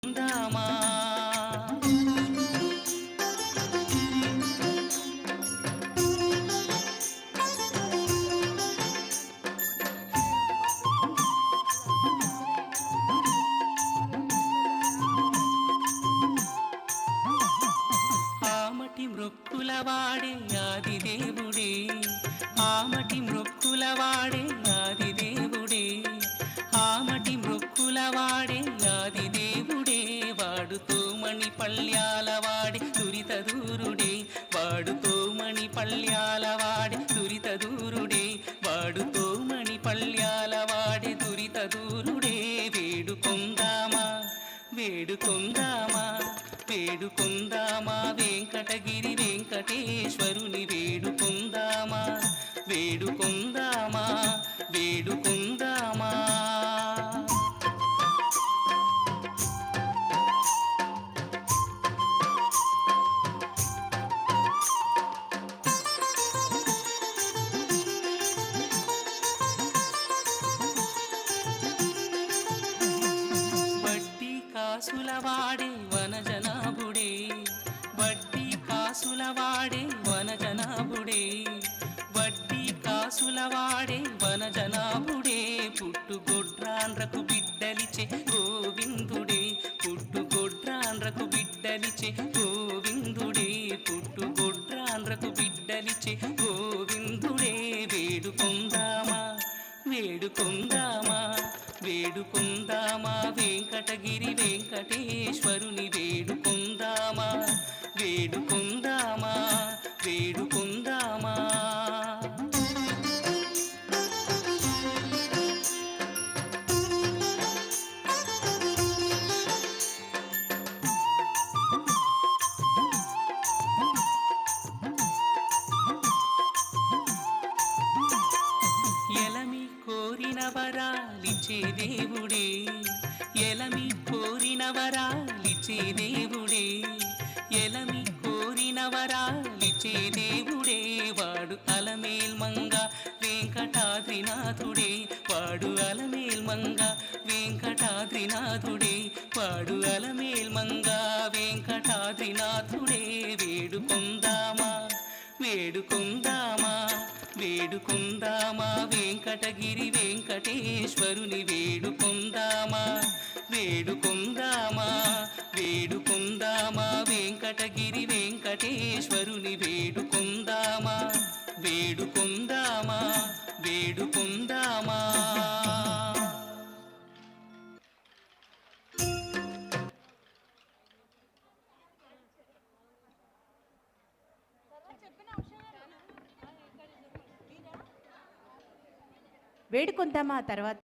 ఉందామా ఆమటి మృక్కులవాడే ఆదిదేవుడే ఆమటి మృక్కులవాడే ఆదిదేవుడే ఆమటి మృక్కులవాడే ఆదిదేవుడే వాడుతో మణి పళ్ళ్యాలవాడే దురిత దూరుడే వాడుతో మణి పళ్ళ్యాలవాడే దురిత దూరుడే వాడుతో మణి పళ్ళ్యాలవాడే దురిత దూరుడే వేడుకొందామా వేడుకొందామా వేడుకొందామా వెంకటగిరి వెంకటేశ్వరుని వేడుకొందామా వేడుకొందామా వేడుకొందామా వడ్డీ కాసులవాడే వనజనాభుడే వడ్డీ కాసులవాడే వనజనాభుడే వడ్డీ కాసులవాడే వనజనాభుడే పుట్టుగొడ్రాండ్రకు బిడ్డలిచే గోవిందుడే పుట్టుగొడ్రాండ్రకు బిడ్డలిచే గోవిందుడే పుట్టుగొడ్రాండ్రకు బిడ్డలిచే గోవిందుడే వేడుకొందామా వేడుకొందామా వేడుకొందామా వెంకటగిరి వెంకటేశ్వరుని వేడుకొందామా వేడుకొందామా వేడుకొందామా ఎలమి కోరిన వరాలిచ్చే దేవుడే ఎలమి కోరిన వరాలిచ్చే దేవుడే ఎలమి కోరిన వరాలిచ్చే దేవుడే వాడు అలమేల్ మంగ వెంకటాద్రినాథుడే వాడు అలమేల్ మంగ వెంకటాద్రినాథుడే వాడు అలమేల్ మంగ వెంకటాద్రినాథుడే వేడుకొందామా వేడుకొందామా వేడుకొందామా వెంకటగిరి వెంకటేశ్వరుని వేడుకొందామా వేడుకొందామా వేడుకొందామా వెంకటగిరి వెంకటేశ్వరుని వేడుకొందామా వేడుకొందామా వేడుకొందామా వేడుకొందామా తర్వాత